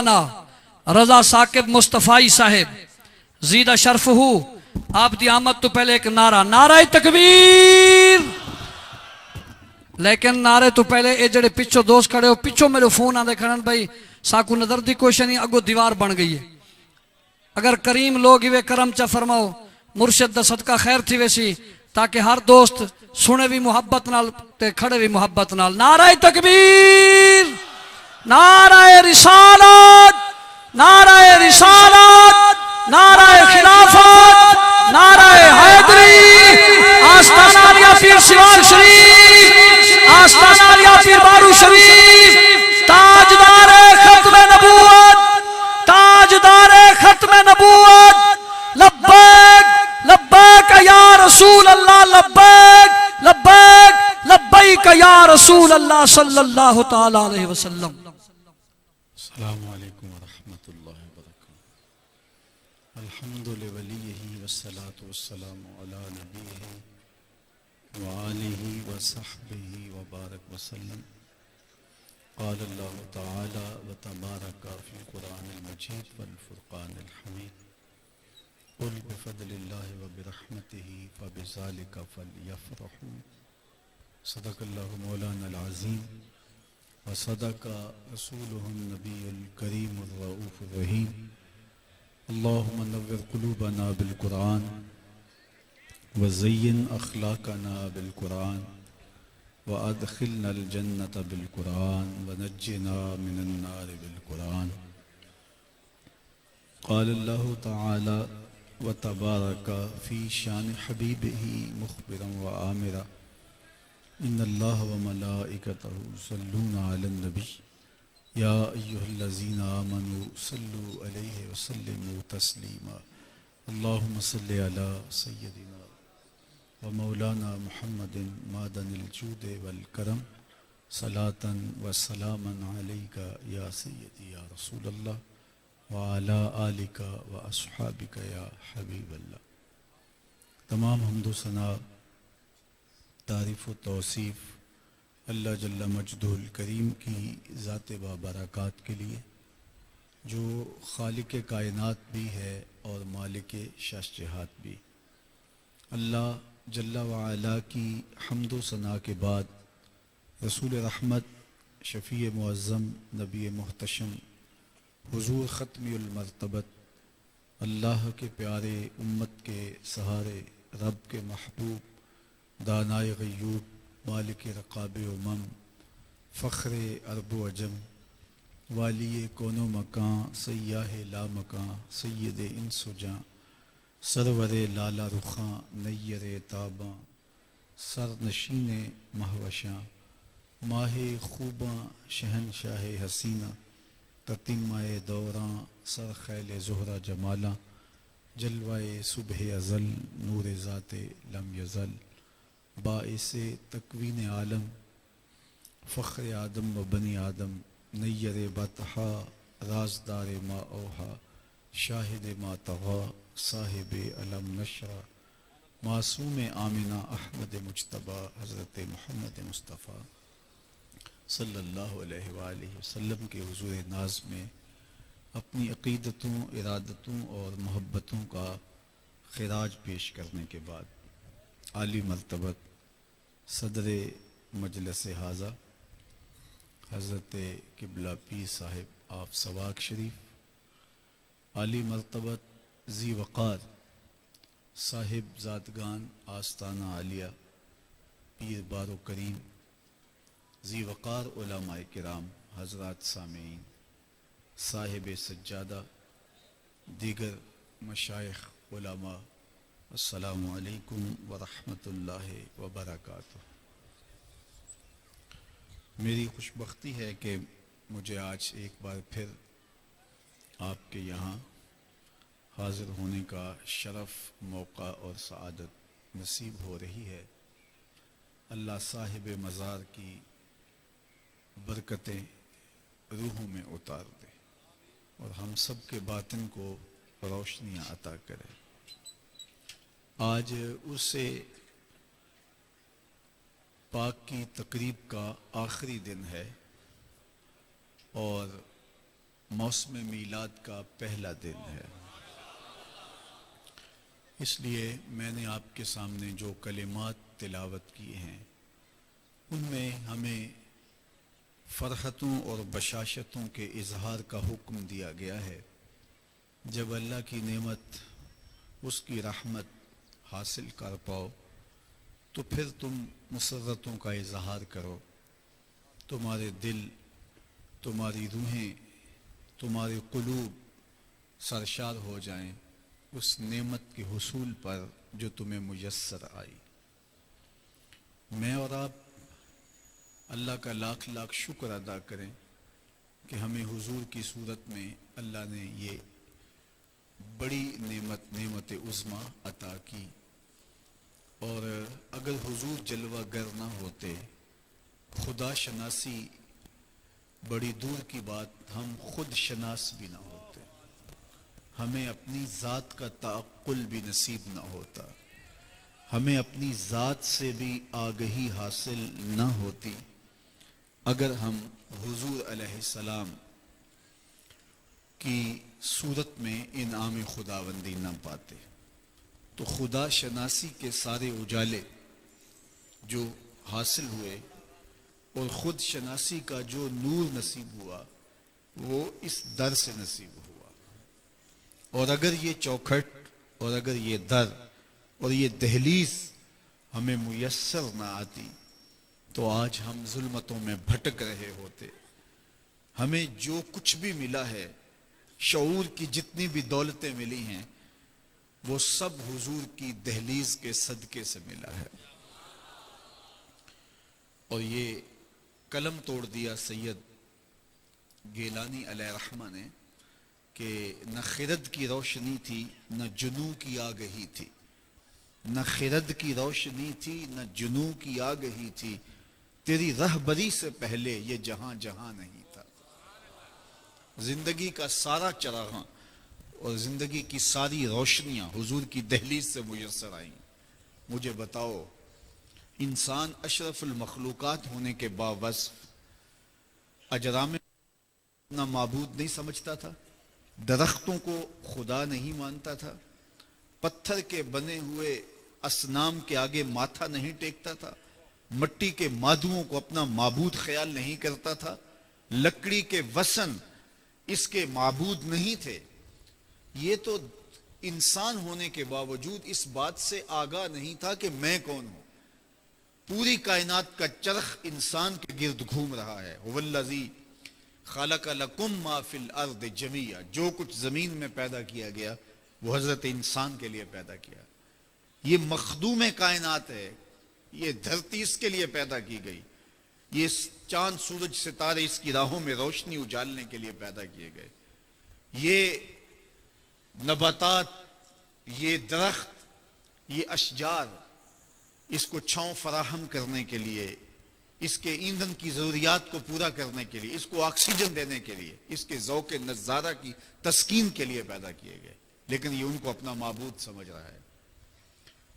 मौलाना रजा साकिब मुस्तफ़ाई साहेब जीदा शर्फ हूँ आप दी आमद तो पहले एक नारा नारा तकबीर। लेकिन नारे तो पहले ये जड़े पिछो दोस्त खड़े हो पिछो मेरे फोन आते खड़न भाई साकू नजर दी कोशिश नहीं अगो दीवार बन गई है। अगर करीम लोग इवे करम चा फरमाओ मुर्शिद दा सदका खैर थी वैसी ताकि हर दोस्त सुने भी मुहब्बत नाल ते खड़े भी मुहब्बत नाल। नारा तकबीर नारा रिसालत नारा रिसालत नारा खिलाफत नारा हैदरी आस्ताना लिया पीर सिवान शरीफ आस्ताना लिया पीर बारू शरीफ ताजदार खत्म नबूवत ताजदार खत्म नबूवत लब्बैक लब्बैक या रसूल अल्लाह लब्बैक लब्बैक लब्बैक या रसूल अल्लाह सल्लल्लाहु तआला अलैहि वसल्लम। अस्सलामु अलैकुम व रहमतुल्लाहि व बरकातुहू। अल्हम्दुलिल्लाहि वलिय्यिही वस्सलातु वस्सलामु अला नबिय्यिही व आलिही व सहबिही व बारक वसल्लम। क़ाल अल्लाहु तआला व तबारका फ़िल क़ुरआनिल मजीद वल फ़ुरक़ानिल हमीद। क़ुल बिफ़ज़लिल्लाहि व बिरहमतिही फ़बिज़ालिका फ़लयफ़रहू। सदक़ल्लाहु मौलानल अज़ीम व सदक़ा रसूलुहुन नबियुल करीमुर रऊफ़ुर रहीम। अल्लाहुम्मा नव्विर क़ुलूबना बिल क़ुरआन व ज़य्यिन अख़लाक़ना बिल क़ुरआन व अदख़िलनल जन्नत बिल क़ुरआन व नज्जिना मिनन नार बिल क़ुरआन। क़ाल अल्लाहु तआला व तबारका फ़ी शान हबीबिही मुख़बिरन व आमिरा इन्नल्लाह व मलाइकतहु युसल्लूना अलन नबी या अय्युहल्लज़ीना आमनू सल्लू अलैहि व सल्लिमू तस्लीमा। अल्लाहुम्मा सल्लि अला सय्यदिना व मौलाना मुहम्मदिन मादनिल जूदि वल करम सलातन व सलामन अलैका या सय्यदी या रसूलल्लाह व अला आलिका व अस्हाबिका या हबीबल्लाह। तमाम हम्दो सना तारीफ़ व तौसीफ़ अल्लाह जल्ला मजदुल करीम की ज़ात बाबरकात के लिए जो खालिक कायनात भी है और मालिक शश्जहात भी। अल्लाह जल्ला व अला की हम्दो सना के बाद रसूल रहमत शफ़ी मुअज़्ज़म नबी मुहतशम हुज़ूर ख़त्मुल मर्तबत अल्लाह के प्यारे उम्मत के सहारे रब के महबूब दानाए ग़य्यूब मालिक रक़ाब उमम फ़ख्र अरब व अजम वाली कोनो मकां सय्याह ला मकां सय्यद इंस व जां सरवर लाला रुखां नय्यर ताबां सरनशीन महवशां माहे खूबां शहनशाह हसीना ततिम्माए दौरां सर खैल ज़ुहरा जमाला जलवाए सुबह अज़ल नूर ज़ाते लम यज़ल बाइसे तकवीन आलम फ़ख्र आदम व बनी आदम नय्यर बतहा राजदार मा ओहा शाहिद मा तग़ा साहिब अलम नशरा मासूम आमिना अहमद मुज्तबा हज़रत मोहम्मद मुस्तफ़ा सल्लल्लाहु अलैहि वालैहि वसल्लम के हुज़ूर नाज़ में अपनी अक़ीदतों इरादतों और मोहब्बतों का ख़िराज पेश करने के बाद आली मर्तबत सदर मजलिस हाज़ा हज़रत क़िबला पीर साहिब आप सवाक शरीफ आली मर्तबत ज़ी वक़ार साहिब ज़ादगान आस्ताना आलिया पीर बारो करीम ज़ी वक़ार उलमाए किराम हज़रात सामीन साहिब सज्जादा दीगर मशाइख़ उलमा अस्सलामु अलैकुम व रहमतुल्लाहि व बरकातुहू। मेरी खुशबख्ती है कि मुझे आज एक बार फिर आपके यहाँ हाज़िर होने का शरफ़ मौका और सआदत नसीब हो रही है। अल्लाह साहिब मज़ार की बरकतें रूहों में उतार दे और हम सब के बातिन को रोशनियाँ अता करे। आज उससे पाक की तकरीब का आखिरी दिन है और मौसम मीलाद का पहला दिन है। इसलिए मैंने आपके सामने जो कलिमात तिलावत किए हैं उनमें हमें फ़रहतों और बशाशतों के इजहार का हुक्म दिया गया है। जब अल्लाह की नेमत, उसकी रहमत हासिल कर पाओ तो फिर तुम मुसर्रतों का इजहार करो। तुम्हारे दिल, तुम्हारी रूहें, तुम्हारे कुलूब सरशार हो जाएं उस नेमत के हुसूल पर जो तुम्हें मुयस्सर आई। मैं और आप अल्लाह का लाख लाख शुक्र अदा करें कि हमें हुजूर की सूरत में अल्लाह ने ये बड़ी नेमत उज़्मा अता की। और अगर हुजूर जलवा गर ना होते, खुदा शनासी बड़ी दूर की बात, हम खुद शनास भी ना होते, हमें अपनी ज़ात का ताक़ुल भी नसीब ना होता, हमें अपनी ज़ात से भी आगही हासिल ना होती अगर हम हुजूर अलैहिस्सलाम की सूरत में इनाम खुदाबंदी न पाते। तो खुदा शनासी के सारे उजाले जो हासिल हुए और खुद शनासी का जो नूर नसीब हुआ वो इस दर से नसीब हुआ। और अगर ये चौखट और अगर ये दर और ये दहलीज हमें मुयस्सर ना आती तो आज हम जुल्मतों में भटक रहे होते। हमें जो कुछ भी मिला है, शऊर की जितनी भी दौलतें मिली हैं, वो सब हुजूर की दहलीज के सदके से मिला है। और ये कलम तोड़ दिया सैयद गेलानी अलैहिर्रहमा ने कि न खिरद की रोशनी थी न जुनू की आगही थी, न खिरद की रोशनी थी न जुनू की आगही थी, तेरी रहबरी से पहले ये जहां जहां नहीं था। जिंदगी का सारा चरागां और जिंदगी की सारी रोशनियां हुजूर की दहलीज से मुयस्सर आई। मुझे बताओ, इंसान अशरफुल मखलूकात होने के बावजूद अजराम अपना माबूद नहीं समझता था, दरख्तों को खुदा नहीं मानता था, पत्थर के बने हुए असनाम के आगे माथा नहीं टेकता था, मट्टी के माधुओं को अपना माबूद ख्याल नहीं करता था, लकड़ी के वसन इसके माबूद नहीं थे। ये तो इंसान होने के बावजूद इस बात से आगाह नहीं था कि मैं कौन हूं। पूरी कायनात का चरख इंसान के गिर्द घूम रहा है। हुवल्लज़ी खलक़ लकुम मा फिल अर्द जमिया, जो कुछ जमीन में पैदा किया गया वो हजरत इंसान के लिए पैदा किया। ये मखदूम कायनात है, ये धरती इसके लिए पैदा की गई, ये चांद सूरज सितारे इसकी राहों में रोशनी उजालने के लिए पैदा किए गए, ये नबातात, ये दरख्त, ये अशजार इसको छांव फराहम करने के लिए, इसके ईंधन की जरूरियात को पूरा करने के लिए, इसको ऑक्सीजन देने के लिए, इसके ज़ौक़ नज़ारा की तस्कीन के लिए पैदा किए गए। लेकिन ये उनको अपना माबूद समझ रहा है।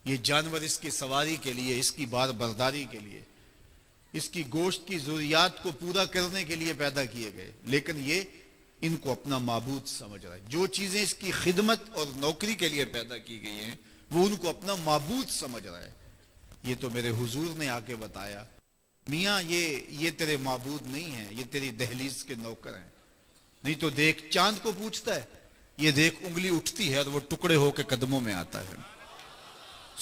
ये जानवर इसकी सवारी के लिए, इसकी बार बर्दारी के लिए, इसकी गोश्त की जरूरियात को पूरा करने के लिए पैदा किए गए, लेकिन ये इनको अपना माबूद समझ रहा है। जो चीजें इसकी खिदमत और नौकरी के लिए पैदा की गई हैं वो उनको अपना माबूद समझ रहा है। ये तो मेरे हुजूर ने आके बताया, मियाँ ये तेरे माबूद नहीं है, ये तेरी दहलीज के नौकर हैं। नहीं तो देख, चांद को पूछता है, ये देख उंगली उठती है और वो टुकड़े होकर कदमों में आता है।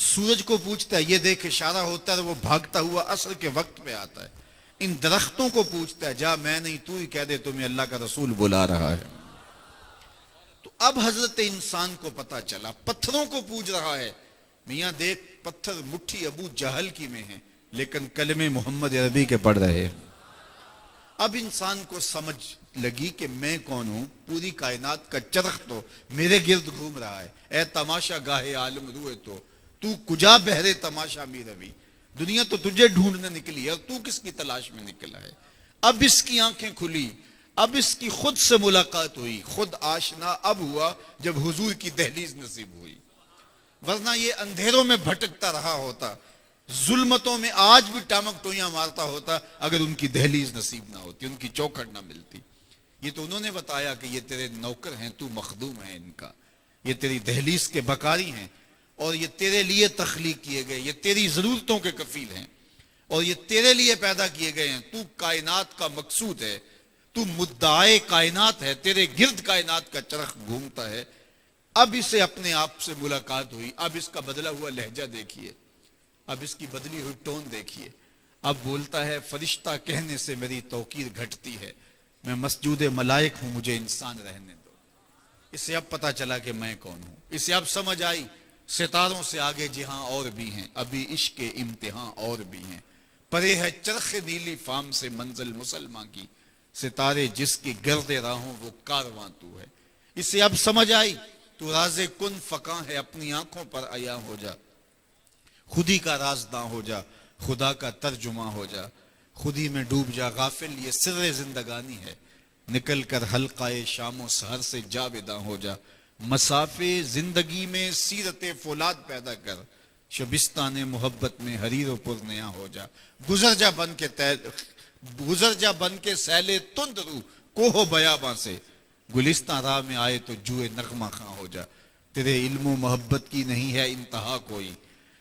सूरज को पूछता है, ये देख इशारा होता है, वो भागता हुआ असर के वक्त पे आता है। इन दरख्तों को पूछता है, जा मैं नहीं तू ही कह दे तुम्हें अल्लाह का रसूल बुला रहा है। तो अब हजरत इंसान को पता चला, पत्थरों को पूछ रहा है, मियाँ देख पत्थर मुट्ठी अबू जहल की में है लेकिन कलमे मोहम्मद अरबी के पढ़ रहे हैं। अब इंसान को समझ लगी कि मैं कौन हूं। पूरी कायनात का चरख तो मेरे गिर्द घूम रहा है। ए तमाशा गाहे आलम रूए तो तू कुजा बहरे तमाशा मी रवि, दुनिया तो तुझे ढूंढने निकली है और तू किसकी तलाश में निकला है। अब इसकी आंखें खुली, अब इसकी खुद से मुलाकात हुई, खुद आशना अब हुआ जब हुजूर की दहलीज नसीब हुई। वरना ये अंधेरों में भटकता रहा होता, जुल्मतों में आज भी टामक टोइयां मारता होता अगर उनकी दहलीज नसीब ना होती, उनकी चौखट ना मिलती। ये तो उन्होंने बताया कि ये तेरे नौकर हैं, तू मखदूम है इनका, ये तेरी दहलीज के बकारी हैं और ये तेरे लिए तख्लीक किए गए, ये तेरी जरूरतों के कफील हैं और ये तेरे लिए पैदा किए गए हैं। तू कायनात का मकसूद है, तू मुद्दाए कायनात है, तेरे गिर्द कायनात का चरख घूमता है। अब इसे अपने आप से मुलाकात हुई, अब इसका बदला हुआ लहजा देखिए, अब इसकी बदली हुई टोन देखिए। अब बोलता है फरिश्ता कहने से मेरी तौकीर घटती है, मैं मस्जूद मलाइक हूं, मुझे इंसान रहने दो। इसे अब पता चला कि मैं कौन हूं, इसे अब समझ आई सितारों से आगे जहां और भी हैं, अभी इश्क के इम्तिहान और भी हैं। परे है चरख नीली फाम से मंजिल मुसलमान की, सितारे जिसकी गर्दे राहों वो कारवां तू है। इसे अब समझ आई तू राज़े कुन फका है, अपनी आंखों पर आया हो जा, खुदी का राजदां हो जा, खुदा का तर्जुमा हो जा, खुदी में डूब जा गाफिल, ये सिर्रे जिंदगानी है, निकल कर हल्काए शामो सहर से जावेदा हो जा, मसाफे जिंदगी में सीरते फौलाद पैदा कर, शबिस्तान मोहब्बत में हरीरो पुर नया हो जा, गुजर जा बन के सैले तुंद रू कोहो बयाबा से, गुलिस्तान राह में आए तो जुए नगमा खां हो जा। तेरे इल्मो मोहब्बत की नहीं है इंतहा कोई,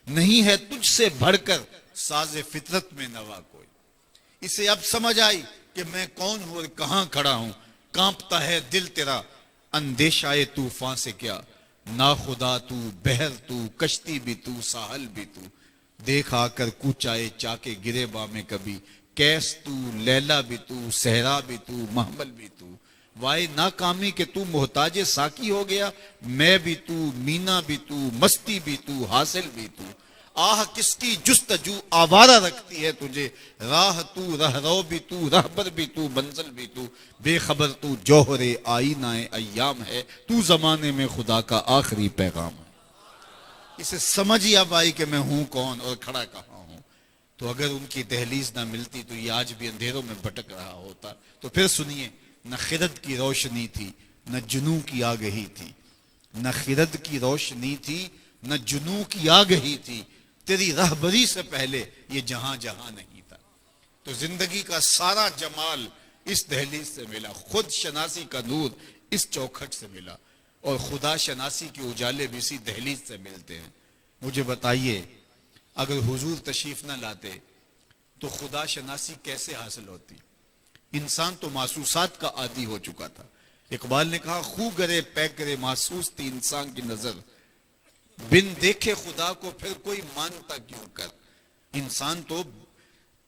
नहीं है तुझसे बढ़कर साजे फितरत में नवा कोई। इसे अब समझ आई कि मैं कौन हूं और कहां खड़ा हूं। कांपता है दिल तेरा अंदेशाए तूफान से क्या, ना खुदा तू, बहर तू, कश्ती भी तू, साहल भी तू, देख आकर कूचाए चाके गिरेबा में कभी, कैस तू, लैला भी तू, सहरा भी तू, महमल भी तू, वाए नाकामी के तू मोहताजे साकी हो गया, मैं भी तू, मीना भी तू, मस्ती भी तू, हासिल भी तू, आह किसकी जुस्तजू आवारा रखती है तुझे, राह तू, रहरो भी तू, रहबर भी तू, मंजिल भी तू, बेखबर तू, जौहरे आईनाए अय्याम है, तू जमाने में खुदा का आखिरी पैगाम है। इसे समझ ही अब आई कि मैं हूं कौन और खड़ा कहां हूं। तो अगर उनकी दहलीज ना मिलती तो ये आज भी अंधेरों में भटक रहा होता। तो फिर सुनिए, न खिरद की रोशनी थी, न जुनू की आगही थी, न खिरद की रोशनी थी, न जुनू की आगही थी, तेरी रहबरी से पहले ये जहां जहां नहीं था। तो जिंदगी का सारा जमाल इस दहलीज से मिला, खुद शनासी का नूर इस चौखट से मिला और खुदा शनासी के उजाले भी इसी दहलीज से मिलते हैं। मुझे बताइए, अगर हुजूर तशरीफ ना लाते तो खुदा शनासी कैसे हासिल होती? इंसान तो मासूसात का आदी हो चुका था। इकबाल ने कहा, खू गरे पै करे मासूस थी इंसान की नजर, बिन देखे खुदा को फिर कोई मानता क्यों कर। इंसान तो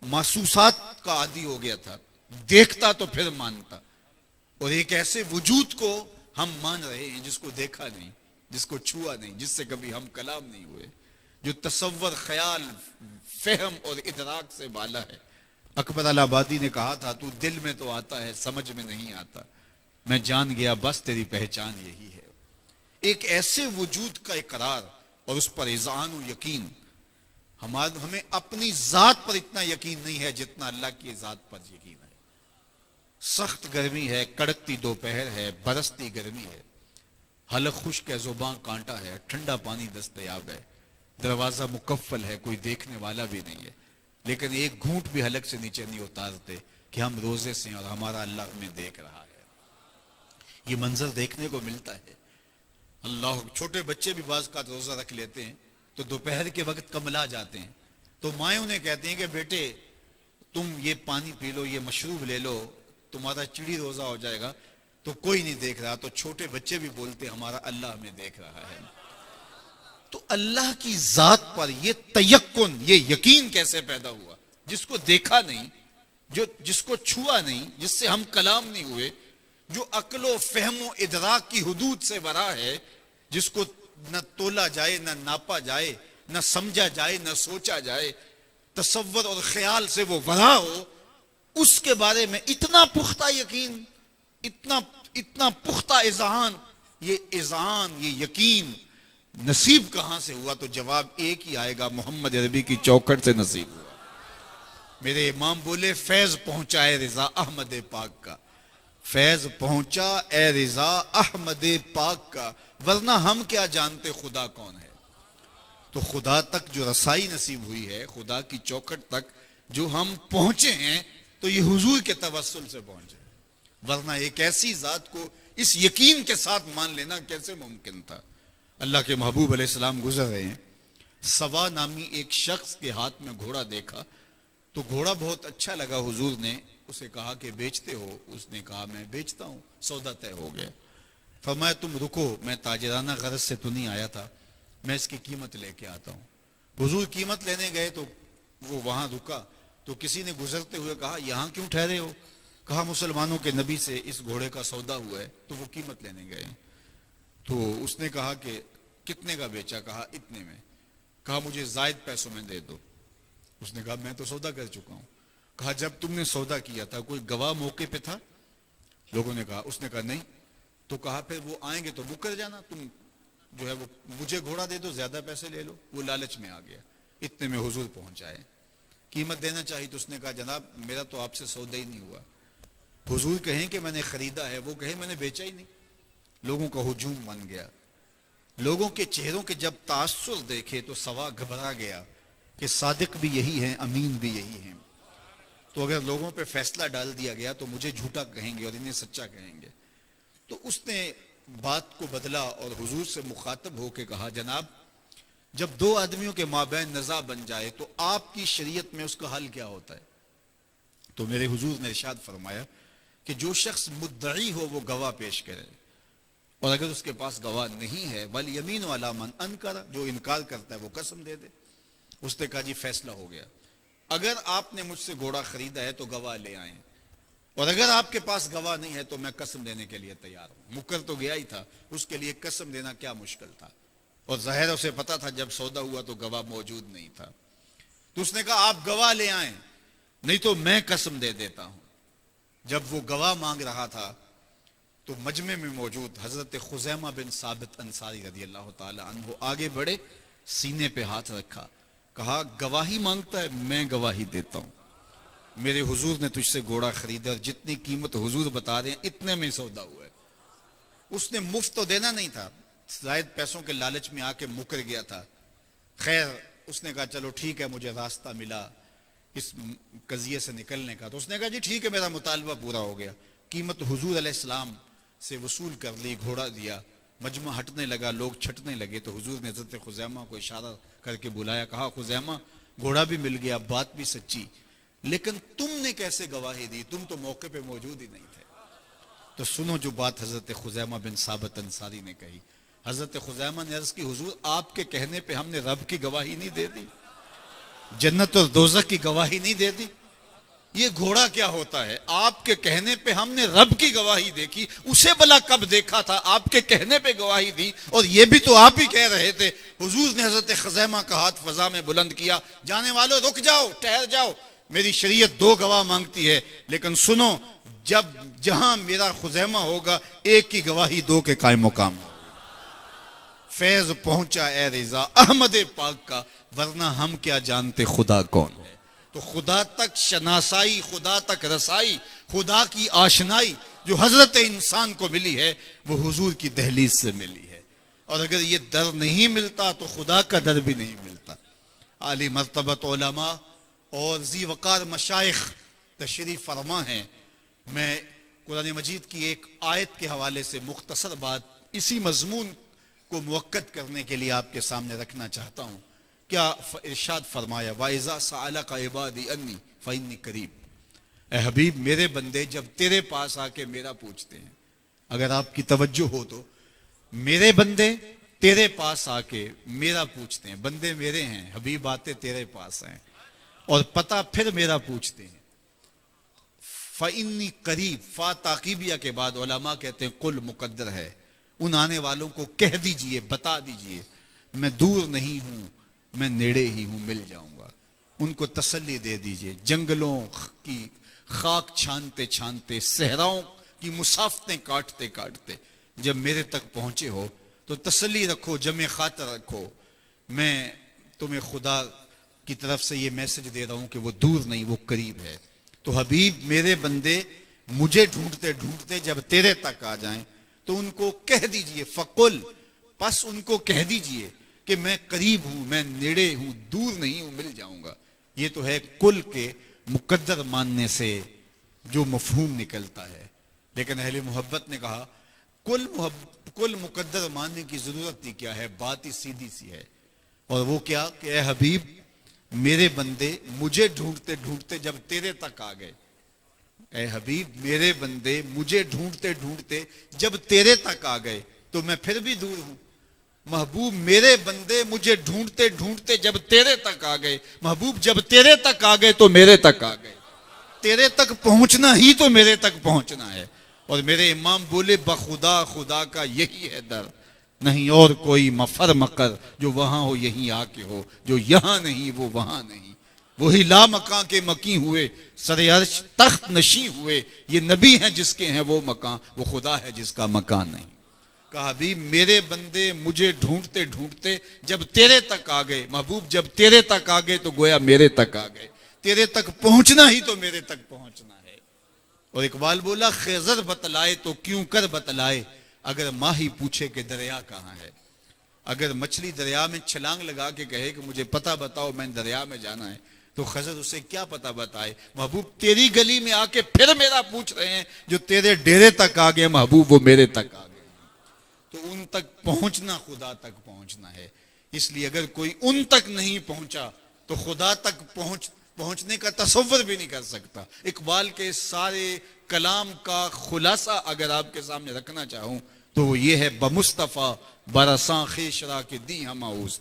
मासूसात का आदी हो गया था, देखता तो फिर मानता। और एक ऐसे वजूद को हम मान रहे हैं जिसको देखा नहीं, जिसको छुआ नहीं, जिससे कभी हम कलाम नहीं हुए, जो तसव्वुर, ख्याल, फहम और इदराक से बाला है। अकबर अलाहाबादी ने कहा था, तू दिल में तो आता है, समझ में नहीं आता, मैं जान गया बस तेरी पहचान यही है। एक ऐसे वजूद का इकरार और उस पर इज़ान व यकीन। हमें अपनी जात पर इतना यकीन नहीं है जितना अल्लाह की जात पर यकीन है। सख्त गर्मी है, कड़कती दोपहर है, बरसती गर्मी है, हलक खुश्क है, जुबान कांटा है, ठंडा पानी दस्तयाब है, दरवाजा मुकफ्फल है, कोई देखने वाला भी नहीं है, लेकिन एक घूंट भी हलक से नीचे नहीं उतारते कि हम रोजे से और हमारा अल्लाह हमें देख रहा है। ये मंजर देखने को मिलता है। अल्लाह, छोटे बच्चे भी बाज़ का रोजा रख लेते हैं तो दोपहर के वक्त कमला जाते हैं, तो माएँ उन्हें कहती हैं कि बेटे तुम ये पानी पी लो, ये मशरूब ले लो, तुम्हारा चिड़ी रोजा हो जाएगा। तो कोई नहीं देख रहा, तो छोटे बच्चे भी बोलते हमारा अल्लाह हमें देख रहा है। तो अल्लाह की जात पर ये तयक्कुन, ये यकीन कैसे पैदा हुआ? जिसको देखा नहीं, जिसको छुआ नहीं, जिससे हम कलाम नहीं हुए, जो अक्लो फहमो इदराक की हुदूद से बरा है, जिसको न तोला जाए, न नापा जाए, न समझा जाए, न सोचा जाए, तसव्वुर और ख्याल से वो बरा हो, उसके बारे में इतना पुख्ता यकीन, इतना पुख्ता इज़हान, ये इज़हान, ये यकीन नसीब कहां से हुआ? तो जवाब एक ही आएगा, मोहम्मद अरबी की चौखट से नसीब हुआ। मेरे इमाम बोले, फैज पहुंचा है रिजा अहमद पाक का, फैज पहुंचा ए रिजा अहमद पाक का, वरना हम क्या जानते खुदा कौन है। तो खुदा तक जो रसाई नसीब हुई है, खुदा की चौखट तक जो हम पहुंचे हैं, तो ये हुजूर के तवस्सुल से पहुंचे। वरना एक ऐसी जात को इस यकीन के साथ मान लेना कैसे मुमकिन था। अल्लाह के महबूब अलैहिस्सलाम गुजर रहे हैं, सवा नामी एक शख्स के हाथ में घोड़ा देखा तो घोड़ा बहुत अच्छा लगा। हुजूर ने उसे कहा कि बेचते हो? उसने कहा मैं बेचता हूं। सौदा तय हो गया। फरमाया तुम रुको, मैं ताजराना गरज से तो नहीं आया था, मैं इसकी कीमत लेके आता हूं। हुजूर कीमत लेने गए तो वो वहां रुका तो किसी ने गुजरते हुए कहा यहां क्यों ठहरे हो? कहा मुसलमानों के नबी से इस घोड़े का सौदा हुआ है तो वो कीमत लेने गए। तो उसने कहा कि कितने का बेचा? कहा इतने में। कहा मुझे जायद पैसों में दे दो। उसने कहा मैं तो सौदा कर चुका हूं। कहा जब तुमने सौदा किया था कोई गवाह मौके पे था? लोगों ने कहा। उसने कहा नहीं। तो कहा फिर वो आएंगे तो मुकर जाना, तुम जो है वो मुझे घोड़ा दे दो, ज्यादा पैसे ले लो। वो लालच में आ गया। इतने में हुजूर पहुंच आए। कीमत देना चाहिए तो उसने कहा जनाब मेरा तो आपसे सौदा ही नहीं हुआ। हुजूर कहें कि मैंने खरीदा है, वो कहे मैंने बेचा ही नहीं। लोगों का हुजूम बन गया। लोगों के चेहरों के जब तासुर देखे तो सवा घबरा गया कि सादिक भी यही है, अमीन भी यही है। तो अगर लोगों पे फैसला डाल दिया गया तो मुझे झूठा कहेंगे और इन्हें सच्चा कहेंगे। तो उसने बात को बदला और हुजूर से मुखातब होकर कहा जनाब जब दो आदमियों के माबैन नज़ा बन जाए तो आपकी शरीयत में उसका हल क्या होता है? तो मेरे हुजूर ने इरशाद फरमाया कि जो शख्स मुद्दई हो वो गवाह पेश करे, और अगर उसके पास गवाह नहीं है वल यमीन वाला मन अनकर, जो इनकार करता है वो कसम दे दे। उसने कहा जी फैसला हो गया, अगर आपने मुझसे घोड़ा खरीदा है तो गवाह ले आए, और अगर आपके पास गवाह नहीं है तो मैं कसम देने के लिए तैयार हूं। मुकर तो गया ही था, उसके लिए कसम देना क्या मुश्किल था। और जाहिर उसे पता था जब सौदा हुआ तो गवाह मौजूद नहीं था। तो उसने कहा आप गवाह ले आए, नहीं तो मैं कसम दे देता हूं। जब वो गवाह मांग रहा था तो मजमे में मौजूद हजरत खुजैमा बिन साबित अंसारी रज़ी अल्लाह ताला अन्हु आगे बढ़े, सीने पे हाथ रखा, कहा गवाही मांगता है, मैं गवाही देता हूं। मेरे हुजूर ने तुझसे घोड़ा खरीदा और जितनी कीमत हुजूर बता रहे हैं इतने में सौदा हुआ है। उसने मुफ्त तो देना नहीं था, जायद पैसों के लालच में आके मुकर गया था। खैर उसने कहा चलो ठीक है, मुझे रास्ता मिला इस कजिए से निकलने का। तो उसने कहा जी ठीक है, मेरा मुतालबा पूरा हो गया। कीमत हुजूर अलैहिस्सलाम से वसूल कर ली, घोड़ा दिया, मजमा हटने लगा, लोग छटने लगे। तो हुजूर ने हज़रत खुज़ैमा को इशारा करके बुलाया, कहा खुज़ैमा घोड़ा भी मिल गया, बात भी सच्ची, लेकिन तुमने कैसे गवाही दी? तुम तो मौके पे मौजूद ही नहीं थे। तो सुनो जो बात हज़रत खुज़ैमा बिन साबित अंसारी ने कही। हज़रत खुज़ैमा ने अर्ज़ की हुजूर आपके कहने पे हमने रब की गवाही नहीं दे दी, जन्नत और दोज़ख की गवाही नहीं दे दी। ये घोड़ा क्या होता है? आपके कहने पे हमने रब की गवाही देखी, उसे भला कब देखा था? आपके कहने पे गवाही दी, और ये भी तो आप ही कह रहे थे। हुजूर ने हज़रत खुज़ैमा का हाथ फजा में बुलंद किया, जाने वालों रुक जाओ, ठहर जाओ, मेरी शरीयत दो गवाह मांगती है, लेकिन सुनो जब जहां मेरा खुज़ैमा होगा एक की गवाही दो के कायम मुकाम। फैज पहुंचा ए रिजा अहमद पाक का, वरना हम क्या जानते खुदा कौन है। तो खुदा तक शनासाई, खुदा तक रसाई, खुदा की आशनाई जो हजरत इंसान को मिली है वो हुजूर की दहलीज से मिली है। और अगर ये दर नहीं मिलता तो खुदा का दर भी नहीं मिलता। आली मर्तबत उलमा और जी वकार मशाइख तशरीफ फरमा है। मैं कुरान मजीद की एक आयत के हवाले से मुख्तसर बात इसी मजमून को मुवक्कत करने के लिए आपके सामने रखना चाहता हूं। क्या इरशाद फरमाया, वाइजा सअला का इबादी अन्नी फइन्नी करीब। ए हबीब मेरे बंदे जब तेरे पास आके मेरा पूछते हैं, अगर आपकी तवज्जो हो तो मेरे बंदे तेरे पास आके मेरा पूछते हैं, बंदे मेरे हैं, हबीब आते तेरे पास हैं और पता फिर मेरा पूछते हैं। फइन्नी करीब, फा ताकीबिया के बाद उलमा कहते हैं कुल मुकद्दर है। उन आने वालों को कह दीजिए, बता दीजिए मैं दूर नहीं हूं, मैं नेड़े ही हूं, मिल जाऊंगा। उनको तसल्ली दे दीजिए। जंगलों की खाक छानते छानते, सहराओं की मुसाफतें काटते काटते जब मेरे तक पहुंचे हो तो तसल्ली रखो, जमे खातर रखो, मैं तुम्हें खुदा की तरफ से ये मैसेज दे रहा हूं कि वो दूर नहीं, वो करीब है। तो हबीब मेरे बंदे मुझे ढूंढते ढूंढते जब तेरे तक आ जाएं तो उनको कह दीजिए, फकुल, बस उनको कह दीजिए कि मैं करीब हूं, मैं नेड़े हूं, दूर नहीं हूं, मिल जाऊंगा। ये तो है कुल के मुकद्दर मानने से जो मफहूम निकलता है। लेकिन अहले मोहब्बत ने कहा कुल मुकद्दर मानने की जरूरत ही क्या है, बात ही सीधी सी है। और वो क्या कि ए हबीब, मेरे बंदे मुझे ढूंढते ढूंढते जब तेरे तक आ गए, ए हबीब मेरे बंदे मुझे ढूंढते ढूंढते जब तेरे तक आ गए तो मैं फिर भी दूर हूं। महबूब मेरे बंदे मुझे ढूंढते ढूंढते जब तेरे तक आ गए, महबूब जब तेरे तक आ गए तो मेरे तक आ गए। तेरे तक पहुंचना ही तो मेरे तक पहुंचना है। और मेरे इमाम बोले बखुदा खुदा का यही है दर, नहीं और कोई मफर मकर, जो वहां हो यहीं आके हो, जो यहां नहीं वो वहां नहीं। वही ला मकां के मकी हुए, सरे अर्श तख्त नशी हुए, ये नबी हैं जिसके हैं वो मकां, वो खुदा है जिसका मकान नहीं। कहा हबीब मेरे बंदे मुझे ढूंढते ढूंढते जब तेरे तक आ गए, महबूब जब तेरे तक आ गए तो गोया मेरे तक आ गए। तेरे तक पहुंचना ही तो मेरे तक पहुंचना है। और इकबाल बोला खेजर बतलाए तो क्यों कर बतलाए, अगर माही पूछे कि दरिया कहाँ है। अगर मछली दरिया में छलांग लगा के कहे कि मुझे पता बताओ मैंने दरिया में जाना है, तो खजर उसे क्या पता बताए। महबूब तेरी गली में आके फिर मेरा पूछ रहे हैं, जो तेरे डेरे तक आ गए महबूब वो मेरे तक आ गए। तो उन तक पहुंचना खुदा तक पहुंचना है। इसलिए अगर कोई उन तक नहीं पहुंचा तो खुदा तक पहुंचने का तसव्वुर भी नहीं कर सकता। इकबाल के सारे कलाम का खुलासा अगर आपके सामने रखना चाहूं तो वो ये है, बमुस्तफा बरसा खेशरा के दी हमाउस,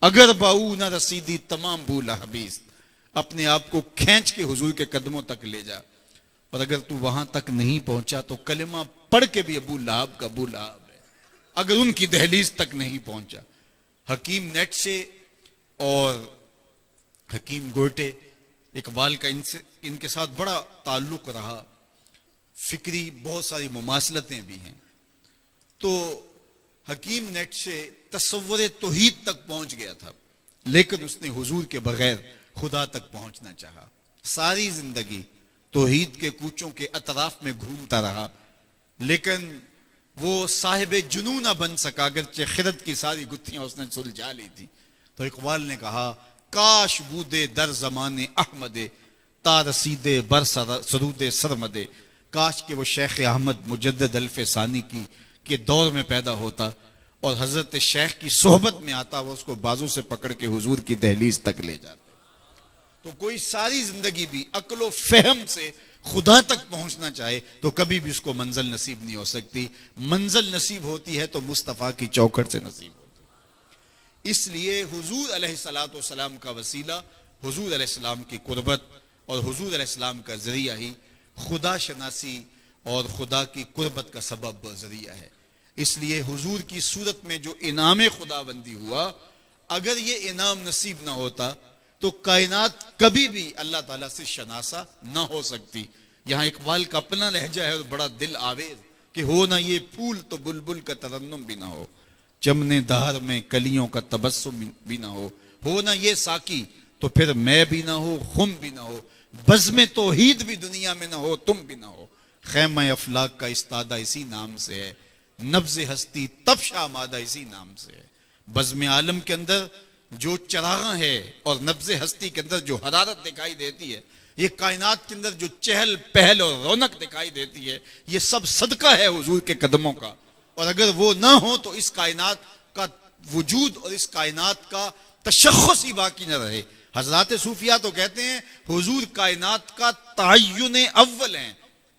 अगर बाऊ न रसीदी तमाम बूला हबीस। अपने आप को खींच के हुजूर के कदमों तक ले जा। और अगर तू वहां तक नहीं पहुंचा तो कलिमा पढ़ के भी अबू लहाब का अबू लहाब है, अगर उनकी दहलीज तक नहीं पहुंचा। हकीम नेट से और हकीम गोटे, इकबाल का इनके साथ बड़ा ताल्लुक रहा, फिक्री बहुत सारी मुमासलतें भी हैं। तो हकीम नेट से तस्वुर तौहीद तक पहुंच गया था, लेकिन उसने हुजूर के बगैर खुदा तक पहुंचना चाहा। सारी जिंदगी तौहीद के कूचों के अतराफ में घूमता रहा, लेकिन वो साहिब जुनून न बन सका, अगरचे खिरत की सारी गुत्थियां उसने सुलझा ली थी। तो इकबाल ने कहा काश बूदे दर जमाने अहमदे ता रसीदे बर सरूदे सरमदे, काश के वो शेख अहमद मुजद्दद अल्फ सानी की के दौर में पैदा होता और हजरत शेख की सोहबत में आता, वो उसको बाजू से पकड़ के हुजूर की दहलीज तक ले जाता। तो कोई सारी जिंदगी भी अक्लो फहम से खुदा तक पहुंचना चाहे तो कभी भी उसको मंजिल नसीब नहीं हो सकती। मंजिल नसीब होती है तो मुस्तफ़ा की चौखट से नसीब होती है। इसलिए हुजूर अलैहिस्सलातु वस्सलाम का वसीला, हुजूर अलैहिस्सलाम की कुर्बत और हुजूर अलैहिस्सलाम का जरिया ही खुदा शनासी और खुदा की कुर्बत का सबब जरिया है। इसलिए हुजूर की सूरत में जो इनाम खुदाबंदी हुआ, अगर ये इनाम नसीब ना होता तो कायनात कभी भी अल्लाह ताला से शनासा ना हो सकती। यहां इकबाल का अपना लहजा है और बड़ा दिल आवेज कि हो ना ये फूल तो बुलबुल का तरन्नुम भी ना हो, चमने दहर में कलियों का तबस्सुम भी ना हो ना ये साकी तो फिर मैं भी ना हो, खुम भी ना हो, बज़्म तौहीद भी दुनिया में ना हो, तुम भी ना हो। खैमा अफलाक का इस्तादा इसी नाम से है, नब्ज़ हस्ती तबशा मादा इसी नाम से है। बज़्म आलम के अंदर जो चरागा है और नब्ज़ हस्ती के अंदर जो हरारत दिखाई देती है, ये कायनात के अंदर जो चहल पहल और रौनक दिखाई देती है, ये सब सदका है हुजूर के कदमों का। और अगर वो ना हो तो इस कायनात का वजूद और इस कायनात का तशख्खुस ही बाकी न रहे। हजरात सूफिया तो कहते हैं हुजूर कायनात का ताय्युन अव्वल है,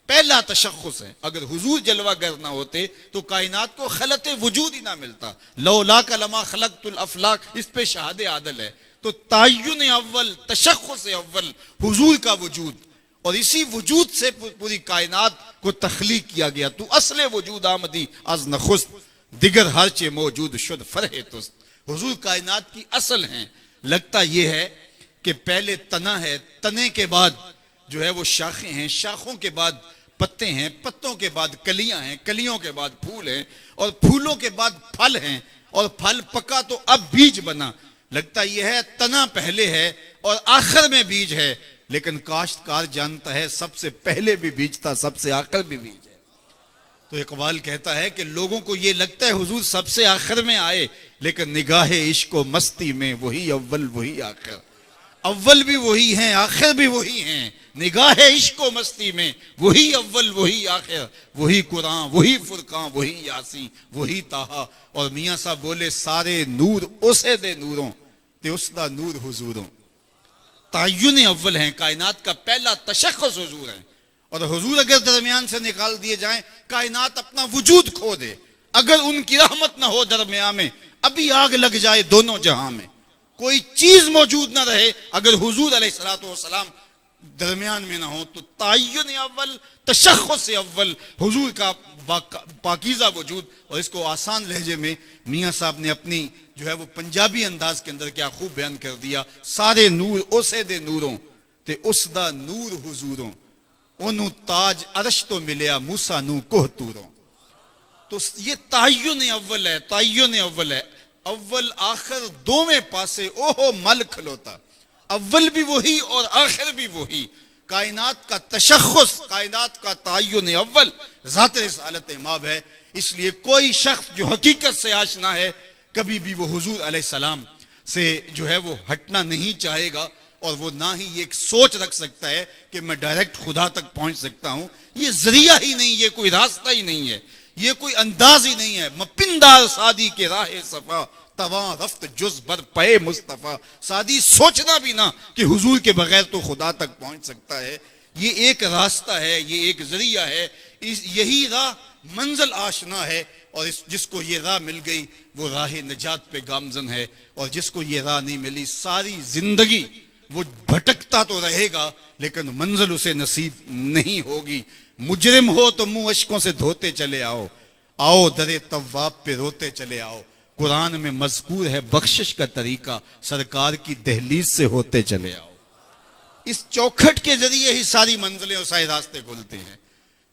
पहला तशख्खुस है। अगर हुजूर जलवागर ना होते तो कायनात को खलत वजूद ही ना मिलता। लौला का लमा खलकतुल अफलाक, इस पे शहादे आदल है। तो ताय्युन अव्वल, तशख्खुस अव्वल हुजूर का वजूद, और इसी वजूद से पूरी कायनात को तख्लीक किया गया। तू असले वजूद आमदी अज नखुस, दिगर हरचे मौजूद शुद फरहे तुस्त। हुजूर कायनात की असल हैं। लगता यह है कि पहले तना है, तने के बाद जो है वो शाखें हैं, शाखों के बाद पत्ते हैं, पत्तों के बाद कलियां हैं, कलियों के बाद फूल हैं, और फूलों के बाद फल हैं, और फल पका तो अब बीज बना। लगता यह है तना पहले है और आखिर में बीज है, लेकिन काश्तकार जानता है सबसे पहले भी बीज था, सबसे आखिर भी बीज है। तो इकबाल कहता है कि लोगों को यह लगता है हुजूर सबसे आखिर में आए, लेकिन निगाहे इश्क व मस्ती में वही अव्वल वही आखिर। अव्वल भी वही हैं, आखिर भी वही हैं। निगाह इश्क व मस्ती में वही अव्वल वही आखिर, वही कुरान वही फुरकान वही यासीन वही ताहा। और मियाँ साहब बोले सारे नूर उसे दे नूरों ते उसदा नूर हुजूरों। तायुन अव्वल हैं, कायनात का पहला तशख्खुस हुजूर है। और हुजूर अगर दरमियान से निकाल दिए जाएं, कायनात अपना वजूद खो दे। अगर उनकी रहमत ना हो दरमियान में, अभी आग लग जाए दोनों जहां में, कोई चीज मौजूद ना रहे, अगर हुजूर अलैहिस्सलाम दरमियान में ना हो, तो तायुन अव्वल तशख्खुस अव्वल हुजूर का पाकीज़ा वजूद। और इसको आसान लहजे में मियाँ साहब ने अपनी जो है वो पंजाबी अंदाज के अंदर क्या खूब बयान कर दिया। सारे नूर उसे दे नूरों ते उसदा नूर हुजूरों, ओनू ताज अरश तो मिलिया मूसा नू कोह तूरों। तो ये तायुन अव्वल है, तायुन अव्वल है। अव्वल आखिर दोवें पासे ओहो मल खलोता, अव्वल भी वही और आखिर भी वही। कायनात का तशख्खुस, कायनात का तायुन अव्वल ज़ात रिसालत माब है। इसलिए कोई शख्स जो हकीकत से आशना है, कभी भी वो हुजूर अलैहिस्सलाम से जो है वो हटना नहीं चाहेगा। और वो ना ही ये एक सोच रख सकता है कि मैं डायरेक्ट खुदा तक पहुंच सकता हूं। ये जरिया ही नहीं, ये कोई रास्ता ही नहीं है, ये कोई अंदाज ही नहीं है। मपिंदार सादी के राहे सफा तवा रफ्त जुज बर पे मुस्तफा। सादी सोचना भी ना कि हुजूर के बगैर तो खुदा तक पहुंच सकता है। ये एक रास्ता है, ये एक जरिया है, यही राह मंजिल आशना है। और जिसको ये राह मिल गई वो राह नजात पे गामजन है। और जिसको ये राह नहीं मिली, सारी जिंदगी वो भटकता तो रहेगा, लेकिन मंजिल उसे नसीब नहीं होगी। मुजरिम हो तो मुंह अश्कों से धोते चले आओ, आओ दरे तव्वाब पे रोते चले आओ। कुरान में मज़कूर है बख्शिश का तरीका, सरकार की दहलीज से होते चले आओ। इस चौखट के जरिए ही सारी मंजिलें और सारे रास्ते खुलते हैं।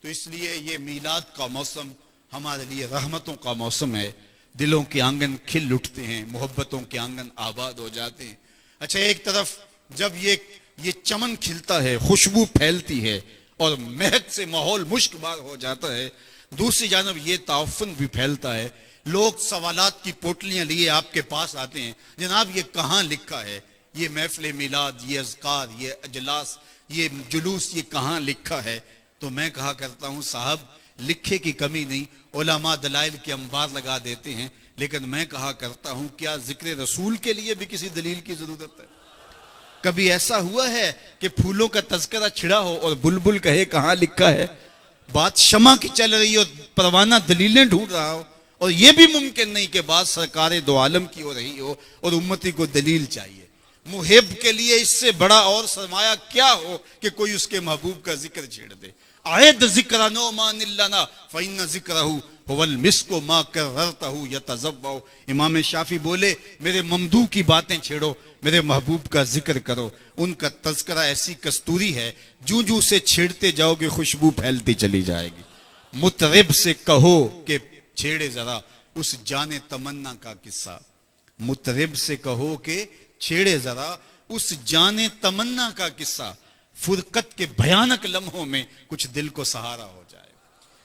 तो इसलिए ये मीलाद का मौसम हमारे लिए रहमतों का मौसम है। दिलों के आंगन खिल उठते हैं, मोहब्बतों के आंगन आबाद हो जाते हैं। अच्छा, एक तरफ जब ये चमन खिलता है, खुशबू फैलती है और महक से माहौल मुश्कबार हो जाता है, दूसरी जानब ये ताउफ़ुन भी फैलता है। लोग सवालात की पोटलियां लिए आपके पास आते हैं, जनाब ये कहाँ लिखा है, ये महफिल मिलाद, ये अज़कार, ये अजलास, ये जुलूस, ये कहाँ लिखा है। तो मैं कहा करता हूँ साहब, लिखे की कमी नहीं, उलमा दलाइल के अंबार लगा देते हैं, लेकिन मैं कहा करता हूँ क्या जिक्र रसूल के लिए भी किसी दलील की जरूरत है? कभी ऐसा हुआ है कि फूलों का तज़किरा छिड़ा हो और बुलबुल कहे कहाँ लिखा है? बात शमा की चल रही हो, परवाना दलीलें ढूंढ रहा हो, और यह भी मुमकिन नहीं कि बात सरकार दो आलम की हो रही हो और उम्मती को दलील चाहिए। मुहिब के लिए इससे बड़ा और सरमाया क्या हो कि कोई उसके महबूब का जिक्र छेड़ दे। आयद जिक्र नो मानिल्लाना फ़इन्न जिक्रहु हुवल मिस्को मा कररतहु यतज़व्वउ। इमाम शाफी बोले, मेरे ममदू की बातें छेड़ो, मेरे महबूब का जिक्र करो। उनका तज़किरा ऐसी कस्तूरी है, जूं जूं से छेड़ते जाओगे खुशबू फैलती चली जाएगी। मुतरिब से कहो कि छेड़े जरा उस जाने तमन्ना का किस्सा, मुतरिब से कहो कि छेड़े जरा उस जाने तमन्ना का किस्सा। फुरकत के भयानक लम्हों में कुछ दिल को सहारा हो जाए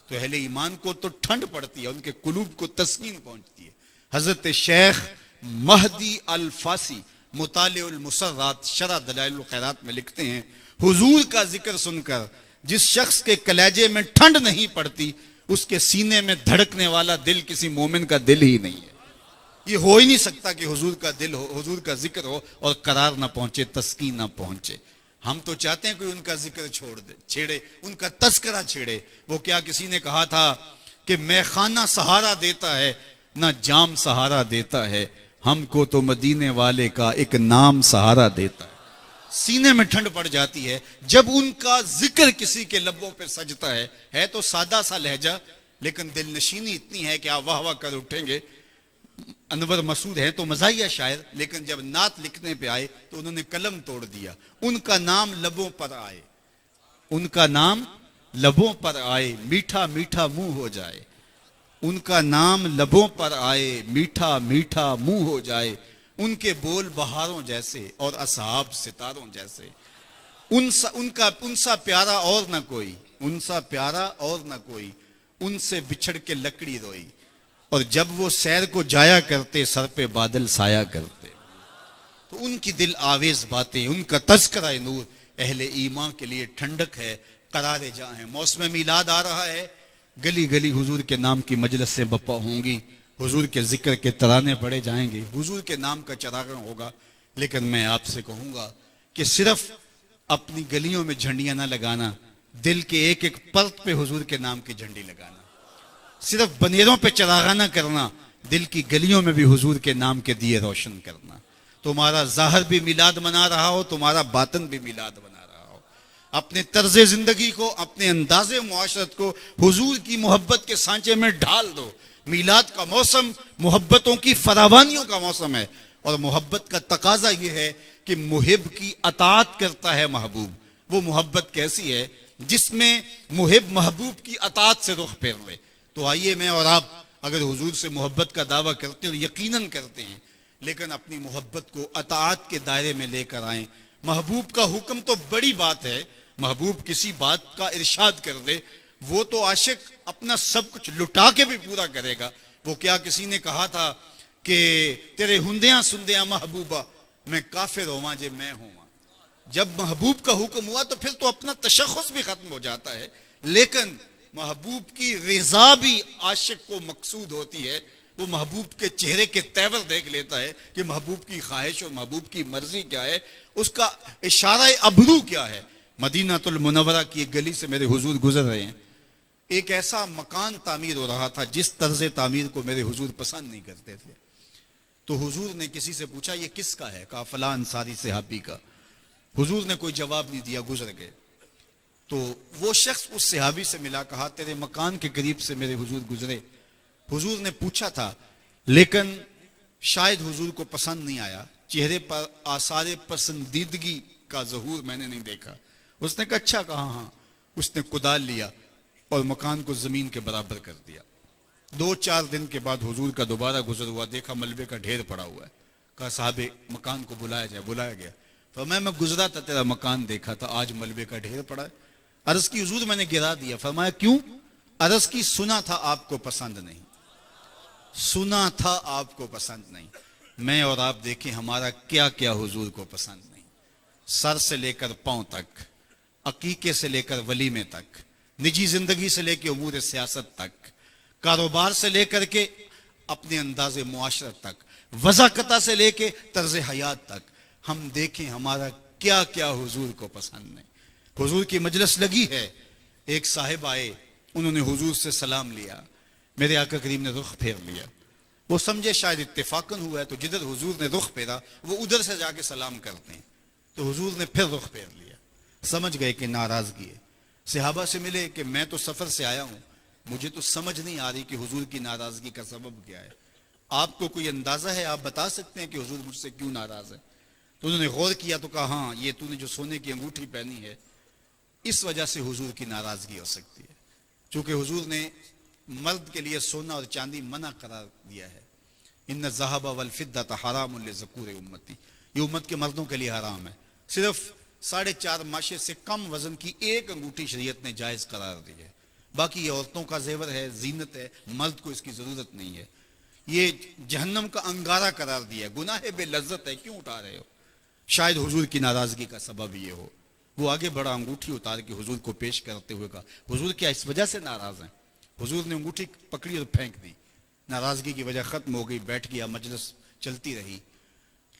तो अहले ईमान को तो ठंड पड़ती है, उनके कुलूब को तस्कीन पहुंचती है। हजरत शेख महदी अल फासी मुतालिउल मुसर्रात शरह दलाइलुल खैरात में लिखते हैं, हुजूर का जिक्र सुनकर जिस शख्स के कलेजे में ठंड नहीं पड़ती, उसके सीने में धड़कने वाला दिल किसी मोमिन का दिल ही नहीं है। ये हो ही नहीं सकता कि हुजूर का दिल हो, हुजूर का जिक्र हो और करार ना पहुंचे, तस्कीन ना पहुंचे। हम तो चाहते हैं कोई उनका जिक्र छोड़ दे, छेड़े, उनका तस्करा छेड़े। वो क्या किसी ने कहा था कि मैखाना सहारा देता है ना जाम सहारा देता है, हमको तो मदीने वाले का एक नाम सहारा देता है। सीने में ठंड पड़ जाती है जब उनका जिक्र किसी के लबों पर सजता है तो सादा सा लहजा, लेकिन दिल नशीनी इतनी है कि आप वाह वाह कर उठेंगे। अनवर मसूद है तो मज़ाहिया शायर, लेकिन जब नात लिखने पे आए तो उन्होंने कलम तोड़ दिया। उनका नाम लबों पर आए, उनका नाम लबों पर आए, मीठा मीठा मुंह हो जाए। उनका नाम लबों पर आए, मीठा मीठा मुंह हो जाए। उनके बोल बहारों जैसे और असहाब सितारों जैसे। उनसा प्यारा और न कोई, उनसा प्यारा और न कोई, उनसे बिछड़ के लकड़ी रोई। और जब वो सैर को जाया करते, सर पे बादल साया करते। तो उनकी दिल आवेज बातें, उनका तज़किरा नूर अहले ईमान के लिए ठंडक है, करार जहाँ है। मौसम मीलाद आ रहा है, गली गली हुजूर के नाम की मजलिस से बप्पा होंगी, हुजूर के जिक्र के तराने पड़े जाएंगे, हुजूर के नाम का चरागन होगा। लेकिन मैं आपसे कहूंगा कि सिर्फ अपनी गलियों में झंडियां ना लगाना, दिल के एक एक परत पे हुजूर के नाम की झंडी लगाना। सिर्फ बनेरों पे चरागाना करना, दिल की गलियों में भी हुजूर के नाम के दिए रोशन करना। तुम्हारा जाहिर भी मिलाद मना रहा हो, तुम्हारा बातन भी मिलाद मना रहा हो। अपने तर्ज जिंदगी को, अपने अंदाजे मुआशरत को हुजूर की मोहब्बत के सांचे में ढाल दो। मिलाद का मौसम मोहब्बतों की फरावानियों का मौसम है, और मोहब्बत का तकाजा यह है कि मुहिब की अताअत करता है महबूब। वो मोहब्बत कैसी है जिसमें मुहिब महबूब की अताअत से रुख फेर ले। तो आइए मैं और आप अगर हुजूर से मोहब्बत का दावा करते हैं, और यकीनन करते हैं, लेकिन अपनी मोहब्बत को अताअत के दायरे में लेकर आए। महबूब का हुक्म तो बड़ी बात है, महबूब किसी बात का इरशाद कर दे, वो तो आशिक अपना सब कुछ लुटा के भी पूरा करेगा। वो क्या किसी ने कहा था कि तेरे हुंदियां सुंदियां महबूबा, मैं काफिर होवा जे मैं होवा। जब महबूब का हुक्म हुआ तो फिर तो अपना तशख्खुस भी खत्म हो जाता है, लेकिन महबूब की रिजा भी आशिक को मकसूद होती है। वो महबूब के चेहरे के तेवर देख लेता है कि महबूब की ख्वाहिश और महबूब की मर्जी क्या है, उसका इशारा अबरू क्या है। मदीनातुल मुनव्वरा की एक गली से मेरे हुजूर गुजर रहे हैं, एक ऐसा मकान तामीर हो रहा था जिस तर्ज तामीर को मेरे हुजूर पसंद नहीं करते थे। तो हुजूर ने किसी से पूछा ये किसका है? कहा फला अंसारी सहाबी का। हुजूर ने कोई जवाब नहीं दिया, गुजर गए। तो वो शख्स उस सहाबी से मिला, कहा तेरे मकान के करीब से मेरे हुजूर गुजरे। हुजूर ने पूछा था, लेकिन शायद हुजूर को पसंद नहीं आया, चेहरे पर आसारे पसंदीदगी का ज़हूर मैंने नहीं देखा। उसने कहा अच्छा, कहा हाँ। उसने कुदाल लिया और मकान को जमीन के बराबर कर दिया। 2-4 दिन के बाद हुजूर का दोबारा गुजर हुआ, देखा मलबे का ढेर पड़ा हुआ है। कहा साहबे मकान को बुलाया जाए। बुलाया गया। तो मैं गुजरा था, तेरा मकान देखा था, आज मलबे का ढेर पड़ा है। अर्ज की हुजूर मैंने गिरा दिया। फरमाया क्यों? अर्ज की सुना था आपको पसंद नहीं, सुना था आपको पसंद नहीं। मैं और आप देखें हमारा क्या क्या हुजूर को पसंद नहीं। सर से लेकर पांव तक, अकीके से लेकर वलीमे तक, निजी जिंदगी से लेकर उमूर सियासत तक, कारोबार से लेकर के अपने अंदाजे मुआशरत तक, वज़ाकता से लेकर तर्ज हयात तक, हम देखें हमारा क्या क्या हुजूर को पसंद नहीं। हुजूर की मजलिस लगी है, एक साहिब आए, उन्होंने हुजूर से सलाम लिया, मेरे आका करीम ने रुख फेर लिया। वो समझे शायद इत्तेफाकन हुआ है, तो जिधर हुजूर ने रुख फेरा वो उधर से जाके सलाम करते हैं। तो हुजूर ने फिर रुख फेर लिया, समझ गए कि नाराजगी है। सहाबा से मिले कि मैं तो सफर से आया हूं, मुझे तो समझ नहीं आ रही कि हुजूर की नाराजगी का सबब क्या है। आपको कोई अंदाजा है? आप बता सकते हैं कि हुजूर मुझसे क्यों नाराज है? तो उन्होंने गौर किया तो कहा हाँ, ये तूने जो सोने की अंगूठी पहनी है इस वजह से हुजूर की नाराजगी हो सकती है। चूंकि हुजूर ने मर्द के लिए सोना और चांदी मना करार दिया है। इन्न ज़हब वल फिद्दत हरामुन लिज़कूर उम्मती, ये उम्मत के मर्दों के लिए हराम है। सिर्फ 4.5 माशे से कम वजन की एक अंगूठी शरीयत ने जायज करार दी है। बाकी ये औरतों का जेवर है, जीनत है, मर्द को इसकी जरूरत नहीं है। ये जहन्नम का अंगारा करार दिया है, गुनाह बेलज्जत है, क्यों उठा रहे हो? शायद हुजूर की नाराजगी का सबब ये हो। वो आगे बड़ा, अंगूठी उतार के हुजूर को पेश करते हुए कहा हुजूर क्या इस वजह से नाराज हैं? हुजूर ने अंगूठी पकड़ी और फेंक दी। नाराजगी की वजह खत्म हो गई, बैठ गया, मजलिस चलती रही,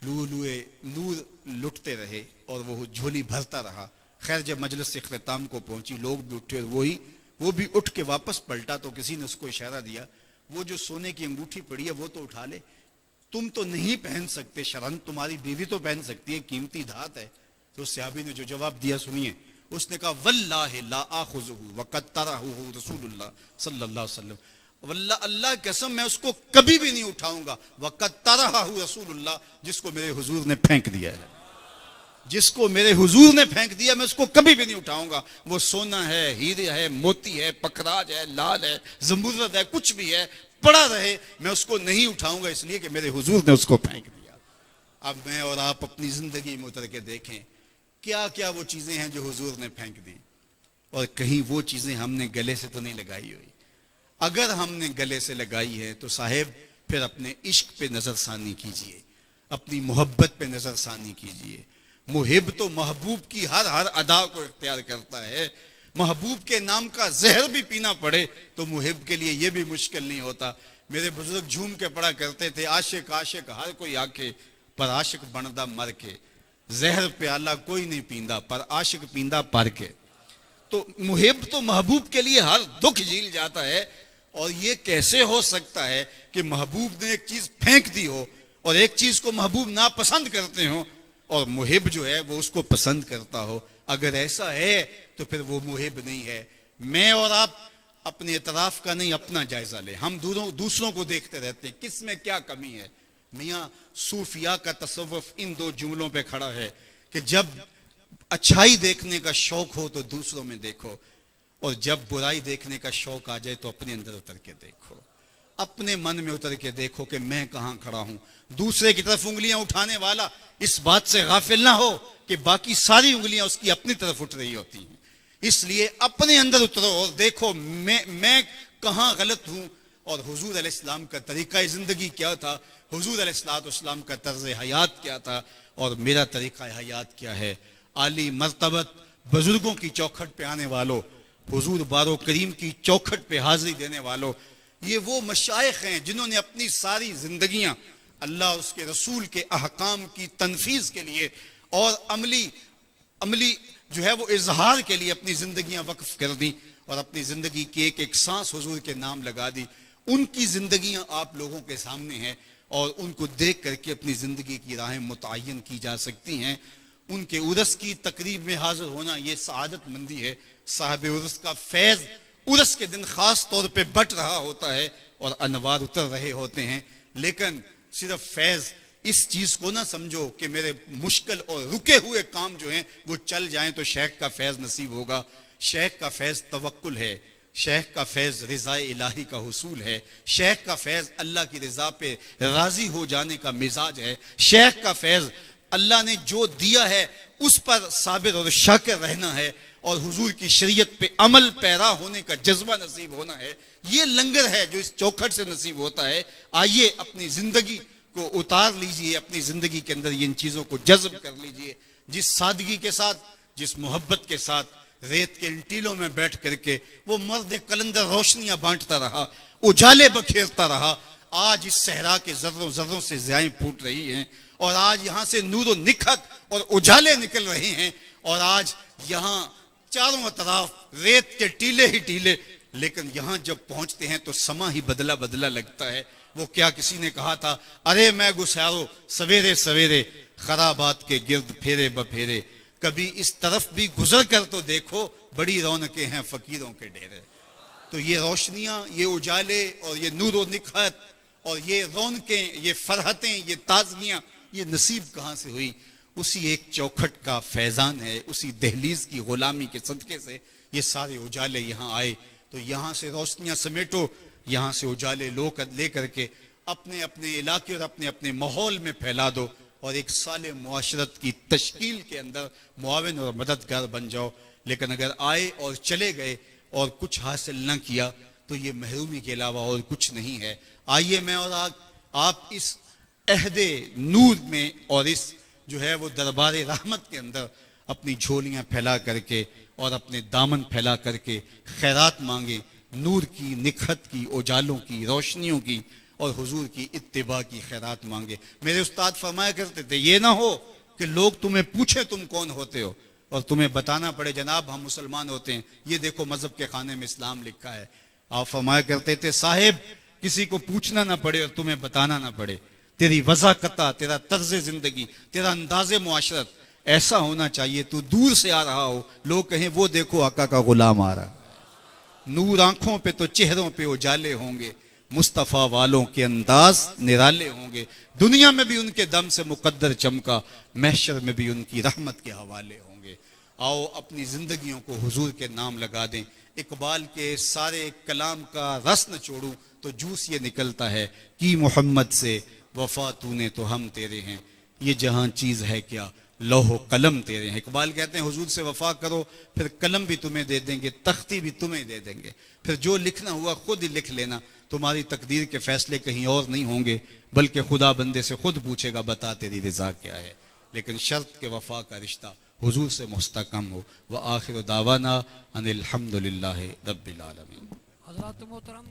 नूर लुटते रहे और वो झोली भरता रहा। खैर जब मजलिस से इख्तिताम को पहुंची, लोग भी उठे और वो भी उठ के वापस पलटा तो किसी ने उसको इशारा दिया, वो जो सोने की अंगूठी पड़ी है वो तो उठा ले, तुम तो नहीं पहन सकते, शरन तुम्हारी बीवी तो पहन सकती है, कीमती धात है। तो सहाबी ने जो जवाब दिया सुनिए, उसने कहा वल्लाहि ला आखुज़ुहु वक़द तरहु रसूलुल्लाह सल्लल्लाहु अलैहि वसल्लम, वल्लाह अल्लाह की कसम मैं उसको कभी भी नहीं उठाऊंगा। वक़द तरहु रसूलुल्लाह, जिसको मेरे हुजूर ने फेंक दिया है, जिसको मेरे हुजूर ने फेंक दिया मैं उसको कभी भी नहीं उठाऊंगा। वो सोना है, हीरे है, मोती है, पखराज है, लाल है, जमुरद है, कुछ भी है, पड़ा रहे, मैं उसको नहीं उठाऊंगा, इसलिए कि मेरे हुजूर ने उसको फेंक दिया। अब मैं और आप अपनी जिंदगी में उतर के देखें क्या क्या वो चीजें हैं जो हुजूर ने फेंक दी, और कहीं वो चीजें हमने गले से तो नहीं लगाई हुई। अगर हमने गले से लगाई है तो साहेब फिर अपने इश्क पे नजरसानी कीजिए, अपनी मोहब्बत पे नजरसानी कीजिए। मुहिब तो महबूब की हर हर अदा को इख्तियार करता है। महबूब के नाम का जहर भी पीना पड़े तो मुहिब के लिए यह भी मुश्किल नहीं होता। मेरे बुजुर्ग झूम के पढ़ा करते थे, आशिक आशिक हर कोई आके पर आशिक बनदा मर के, जहर प्याला कोई नहीं पींदा पर आशिक पींदा पर के। तो मुहिब तो महबूब के लिए हर दुख झील जाता है। और ये कैसे हो सकता है कि महबूब ने एक चीज फेंक दी हो और एक चीज को महबूब ना पसंद करते हो और मुहिब जो है वो उसको पसंद करता हो। अगर ऐसा है तो फिर वो मुहिब नहीं है। मैं और आप अपने इतराफ का नहीं अपना जायजा ले। हम दूसरों को देखते रहते हैं किस में क्या कमी है। मियाँ सूफिया का तसव्वुफ इन दो जुमलों पे खड़ा है कि जब अच्छाई देखने का शौक हो तो दूसरों में देखो, और जब बुराई देखने का शौक आ जाए तो अपने अंदर उतर के देखो। अपने मन में उतर के देखो कि मैं कहां खड़ा हूं। दूसरे की तरफ उंगलियां उठाने वाला इस बात से गाफिल ना हो कि बाकी सारी उंगलियां उसकी अपनी तरफ उठ रही होती हैं। इसलिए अपने अंदर उतरो और देखो मैं कहां गलत हूं और हुजूर अलैहिस्सलाम का तरीका जिंदगी क्या था, हुजूर अलैहिस्सलाम का तर्ज हयात क्या था और मेरा तरीका हयात क्या है। आली मर्तबत बुजुर्गों की चौखट पे आने वालों, हुजूर बारो करीम की चौखट पे हाजिरी देने वालों, ये वो मशाइख हैं जिन्होंने अपनी सारी जिंदगियां अल्लाह उसके रसूल के अहकाम की तनफीज के लिए और अमली जो है वो इजहार के लिए अपनी जिंदगियां वक्फ कर दी और अपनी जिंदगी की एक एक सांस हुजूर के नाम लगा दी। उनकी जिंदगियां आप लोगों के सामने हैं और उनको देख करके अपनी जिंदगी की राहें मुतय्यन की जा सकती हैं। उनके उर्स की तकरीब में हाजिर होना ये सआदत मंदी है। साहब उर्स का फैज उर्स के दिन खास तौर पे बट रहा होता है और अनवार उतर रहे होते हैं। लेकिन सिर्फ फैज इस चीज को ना समझो कि मेरे मुश्किल और रुके हुए काम जो हैं वो चल जाएं तो शेख का फैज नसीब होगा। शेख का फैज तवक्कुल है, शेख का फैज रिज़ा इलाही का हुसूल है, शेख का फैज अल्लाह की रिजा पे राजी हो जाने का मिजाज है, शेख का फैज अल्लाह ने जो दिया है उस पर साबिर और शाकिर रहना है और हुजूर की शरीयत पे अमल पैरा होने का जज्बा नसीब होना है। ये लंगर है जो इस चौखट से नसीब होता है। आइए अपनी जिंदगी को उतार लीजिए, अपनी जिंदगी के अंदर इन चीजों को जज्ब कर लीजिए। जिस सादगी के साथ, जिस मोहब्बत के साथ रेत के इन टीलों में बैठ करके वो मर्द कलंदर रोशनियां बांटता रहा, उजाले बखेरता रहा, आज इस सहरा के जर्रों जर्रों से ज़ियाएं फूट रही हैं और आज यहां से नूर निखत और उजाले निकल रहे हैं और आज यहां चारों तरफ रेत के टीले ही टीले। लेकिन यहां जब पहुंचते हैं तो समा ही बदला बदला लगता है। वो क्या किसी ने कहा था, अरे मैं गुस्सारो सवेरे सवेरे खराबात के गिर्द फेरे बफेरे, कभी इस तरफ भी गुजर कर तो देखो बड़ी रौनकें हैं फकीरों के डेरे। तो ये रोशनियां, ये उजाले और ये नूर व निखत और ये रौनकें, ये फरहतें, ये ताजगियां, ये नसीब कहां से हुई? उसी एक चौखट का फैजान है, उसी दहलीज की गुलामी के सदके से ये सारे उजाले यहाँ आए। तो यहाँ से रोशनियां समेटो, यहाँ से उजाले ले करके अपने अपने इलाके और अपने अपने माहौल में फैला दो और एक साले मुआशरत की तश्कील के अंदर मुआविन और मददगार बन जाओ। लेकिन अगर आए और चले गए और कुछ हासिल न किया तो ये महरूमी के अलावा और कुछ नहीं है। आइए मैं और आप इस अहदे नूर में और इस जो है वो दरबार रहमत के अंदर अपनी झोलियां फैला करके और अपने दामन फैला करके खैरात मांगे, नूर की, निखत की, उजालों की, रोशनियों की और हुजूर की इत्तिबा की खैरात मांगे। मेरे उस्ताद फरमाया करते थे, ये ना हो कि लोग तुम्हें पूछे तुम कौन होते हो और तुम्हें बताना पड़े जनाब हम मुसलमान होते हैं, ये देखो मजहब के खाने में इस्लाम लिखा है। आप फरमाया करते थे, साहिब किसी को पूछना ना पड़े और तुम्हें बताना ना पड़े, तेरी वज़ाकता, तेरा तर्ज जिंदगी, तेरा अंदाज़े मुआशरत ऐसा होना चाहिए, तू दूर से आ रहा हो, लोग कहें वो देखो आका का गुलाम आ रहा। नूर आंखों पे तो चेहरों पे उजाले होंगे, मुस्तफ़ा वालों के अंदाज निराले होंगे। दुनिया में भी उनके दम से मुकद्दर चमका, महशर में भी उनकी रहमत के हवाले होंगे। आओ अपनी जिंदगियों को हुजूर के नाम लगा दें। इकबाल के सारे कलाम का रस न छोड़ूं तो जूस ये निकलता है कि मोहम्मद से वफा तूने तो हम तेरे हैं, ये जहां चीज है क्या लौह कलम तेरे हैं। इकबाल कहते हैं हुजूर से वफा करो फिर कलम भी तुम्हें दे देंगे, तख्ती भी तुम्हें दे देंगे, फिर जो लिखना हुआ खुद ही लिख लेना, तुम्हारी तकदीर के फैसले कहीं और नहीं होंगे, बल्कि खुदा बंदे से खुद पूछेगा बता तेरी रजा क्या है। लेकिन शर्त के वफा का रिश्ता हुजूर से मुस्तकम हो। व आखिर दावाना अनिल हम्दुलिल्लाहि रब्बिल आलमीन। हज़रात मोहतरम